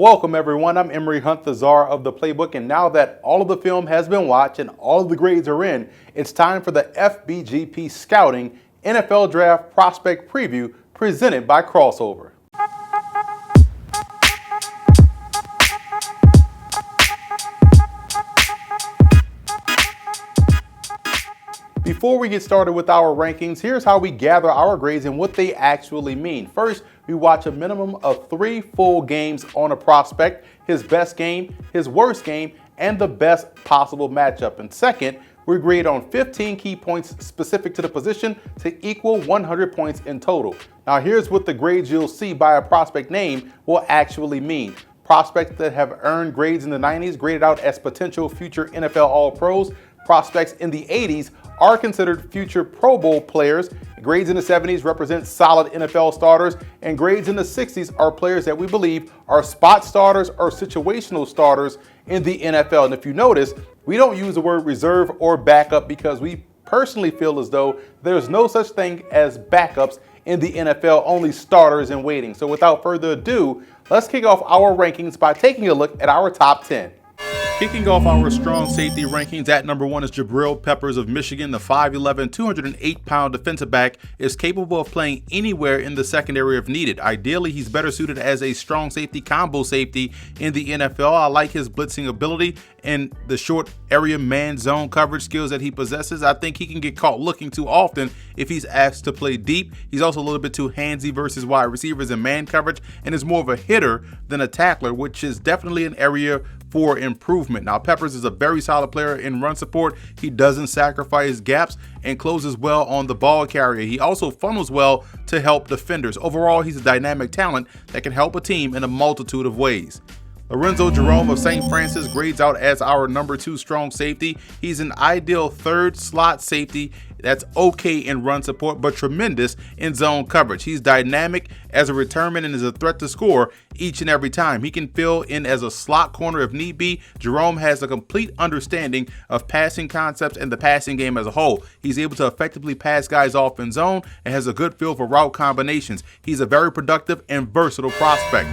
Welcome everyone, I'm Emory Hunt, the czar of the playbook, and now that all of the film has been watched and all of the grades are in, it's time for the FBGP Scouting NFL Draft Prospect Preview presented by Crossover. Before we get started with our rankings, here's how we gather our grades and what they actually mean. First, we watch a minimum of 3 full games on a prospect, his best game, his worst game, and the best possible matchup. And second, we grade on 15 key points specific to the position to equal 100 points in total. Now here's what the grades you'll see by a prospect name will actually mean. Prospects that have earned grades in the 90s graded out as potential future NFL All-Pros. Prospects in the 80s are considered future Pro Bowl players. Grades in the 70s represent solid NFL starters, and grades in the 60s are players that we believe are spot starters or situational starters in the NFL. And if you notice, we don't use the word reserve or backup because we personally feel as though there's no such thing as backups in the NFL, only starters in waiting. So without further ado, let's kick off our rankings by taking a look at our top 10. Kicking off our strong safety rankings, at number 1 is Jabrill Peppers of Michigan. The 5'11", 208-pound defensive back is capable of playing anywhere in the secondary if needed. Ideally, he's better suited as a strong safety, combo safety in the NFL. I like his blitzing ability and the short area man zone coverage skills that he possesses. I think he can get caught looking too often if he's asked to play deep. He's also a little bit too handsy versus wide receivers in man coverage and is more of a hitter than a tackler, which is definitely an area for improvement. Now, Peppers is a very solid player in run support. He doesn't sacrifice gaps and closes well on the ball carrier. He also funnels well to help defenders. Overall, he's a dynamic talent that can help a team in a multitude of ways. Lorenzo Jerome of St. Francis grades out as our number 2 strong safety. He's an ideal third slot safety that's okay in run support, but tremendous in zone coverage. He's dynamic as a returnman and is a threat to score each and every time. He can fill in as a slot corner if need be. Jerome has a complete understanding of passing concepts and the passing game as a whole. He's able to effectively pass guys off in zone and has a good feel for route combinations. He's a very productive and versatile prospect.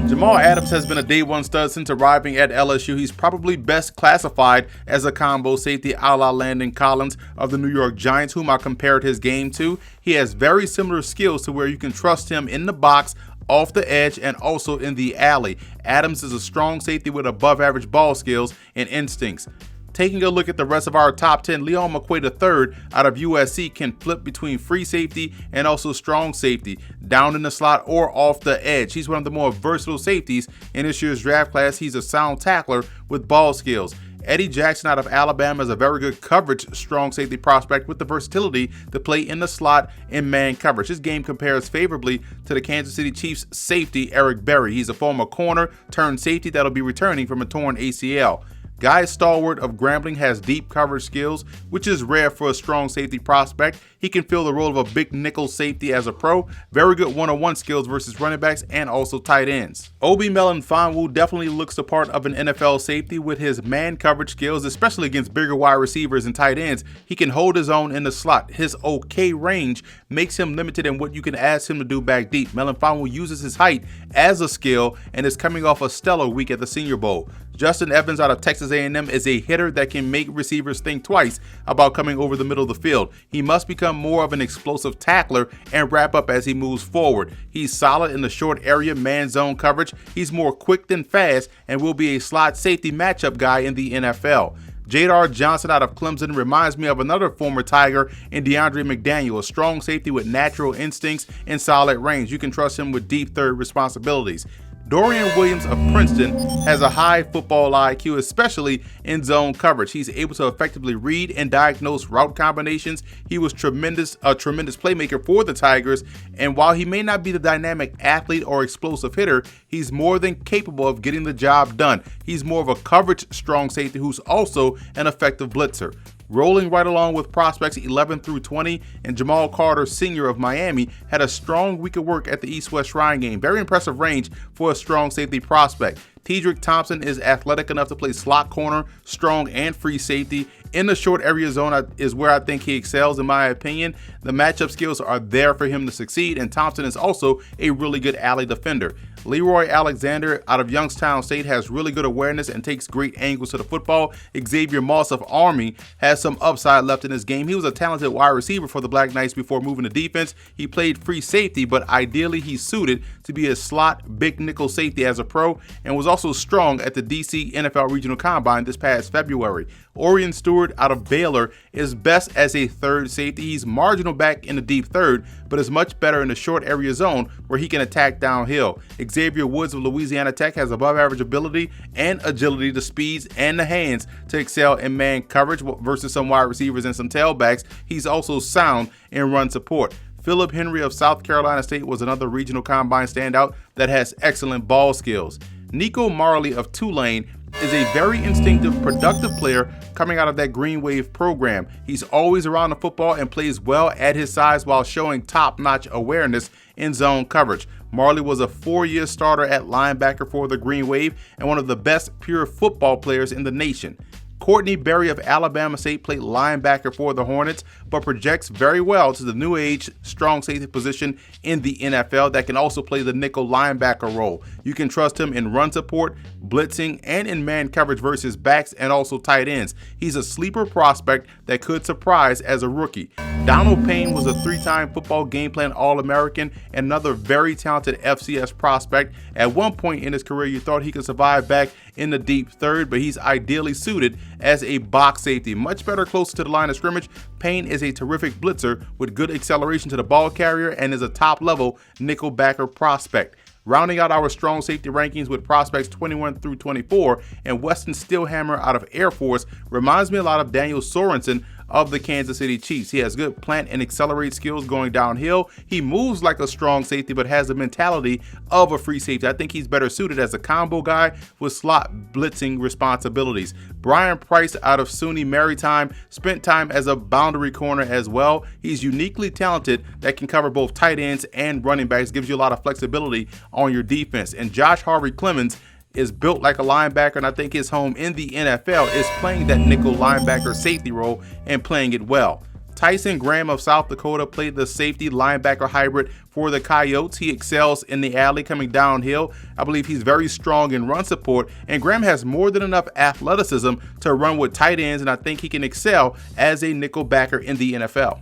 Jamal Adams has been a day one stud since arriving at LSU. He's probably best classified as a combo safety a la Landon Collins of the New York Giants, whom I compared his game to. He has very similar skills to where you can trust him in the box, off the edge, and also in the alley. Adams is a strong safety with above average ball skills and instincts. Taking a look at the rest of our top 10, Leon McQuaid III out of USC can flip between free safety and also strong safety, down in the slot or off the edge. He's one of the more versatile safeties in this year's draft class. He's a sound tackler with ball skills. Eddie Jackson out of Alabama is a very good coverage strong safety prospect with the versatility to play in the slot in man coverage. His game compares favorably to the Kansas City Chiefs safety Eric Berry. He's a former corner turned safety that'll be returning from a torn ACL. Guy Stalwart of Grambling has deep coverage skills, which is rare for a strong safety prospect. He can fill the role of a big nickel safety as a pro. Very good one-on-one skills versus running backs and also tight ends. Obi Melifonwu definitely looks the part of an NFL safety with his man coverage skills, especially against bigger wide receivers and tight ends. He can hold his own in the slot. His okay range makes him limited in what you can ask him to do back deep. Melifonwu uses his height as a skill and is coming off a stellar week at the Senior Bowl. Justin Evans out of Texas A&M is a hitter that can make receivers think twice about coming over the middle of the field. He must become more of an explosive tackler and wrap up as he moves forward. He's solid in the short area man zone coverage. He's more quick than fast and will be a slot safety matchup guy in the NFL. Jadar Johnson out of Clemson reminds me of another former Tiger in DeAndre McDaniel, a strong safety with natural instincts and solid range. You can trust him with deep third responsibilities. Dorian Williams of Princeton has a high football IQ, especially in zone coverage. He's able to effectively read and diagnose route combinations. He was a tremendous playmaker for the Tigers, and while he may not be the dynamic athlete or explosive hitter, he's more than capable of getting the job done. He's more of a coverage strong safety who's also an effective blitzer. Rolling right along with prospects 11 through 20, and Jamal Carter Sr. of Miami had a strong week of work at the East-West Shrine game. Very impressive range for a strong safety prospect. Tedrick Thompson is athletic enough to play slot corner, strong and free safety, In the short area zone is where I think he excels, in my opinion. The matchup skills are there for him to succeed, and Thompson is also a really good alley defender. Leroy Alexander out of Youngstown State has really good awareness and takes great angles to the football. Xavier Moss of Army has some upside left in his game. He was a talented wide receiver for the Black Knights before moving to defense. He played free safety, but ideally he's suited to be a slot big nickel safety as a pro, and was also strong at the DC NFL Regional Combine this past February. Orion Stewart out of Baylor is best as a third safety. He's marginal back in the deep third, but is much better in the short area zone where he can attack downhill. Xavier Woods of Louisiana Tech has above average ability and agility, the speeds and the hands to excel in man coverage versus some wide receivers and some tailbacks. He's also sound in run support. Philip Henry of South Carolina State was another regional combine standout that has excellent ball skills. Nikko Marley of Tulane is a very instinctive, productive player coming out of that Green Wave program. He's always around the football and plays well at his size while showing top-notch awareness in zone coverage. Marley was a 4-year starter at linebacker for the Green Wave and one of the best pure football players in the nation. Courtney Berry of Alabama State played linebacker for the Hornets, but projects very well to the new age strong safety position in the NFL that can also play the nickel linebacker role. You can trust him in run support, blitzing, and in man coverage versus backs and also tight ends. He's a sleeper prospect that could surprise as a rookie. Donald Payne was a 3-time football game plan All-American and another very talented FCS prospect. At one point in his career, you thought he could survive back in the deep third, but he's ideally suited as a box safety. Much better closer to the line of scrimmage. Payne is a terrific blitzer with good acceleration to the ball carrier and is a top-level nickel backer prospect. Rounding out our strong safety rankings with prospects 21 through 24, and Weston Steelhammer out of Air Force reminds me a lot of Daniel Sorensen of the Kansas City Chiefs. He has good plant and accelerate skills going downhill. He moves like a strong safety, but has the mentality of a free safety. I think he's better suited as a combo guy with slot blitzing responsibilities. Brian Price out of SUNY Maritime spent time as a boundary corner as well. He's uniquely talented that can cover both tight ends and running backs, gives you a lot of flexibility on your defense. And Josh Harvey Clemens is built like a linebacker, and I think his home in the NFL is playing that nickel linebacker safety role and playing it well. Tyson Graham of South Dakota played the safety linebacker hybrid for the Coyotes. He excels in the alley coming downhill. I believe he's very strong in run support, and Graham has more than enough athleticism to run with tight ends, and I think he can excel as a nickel backer in the NFL.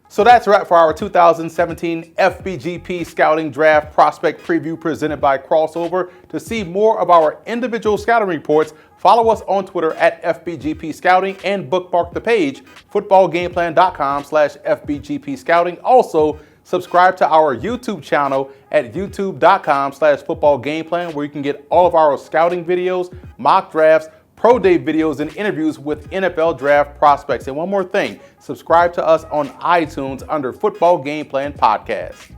So that's a wrap for our 2017 FBGP Scouting Draft Prospect Preview presented by Crossover. To see more of our individual scouting reports, follow us on Twitter at FBGP Scouting and bookmark the page, footballgameplan.com/FBGP Scouting. Also, subscribe to our YouTube channel at youtube.com/footballgameplan, where you can get all of our scouting videos, mock drafts, pro day videos, and interviews with NFL draft prospects. And one more thing, subscribe to us on iTunes under Football Game Plan Podcast.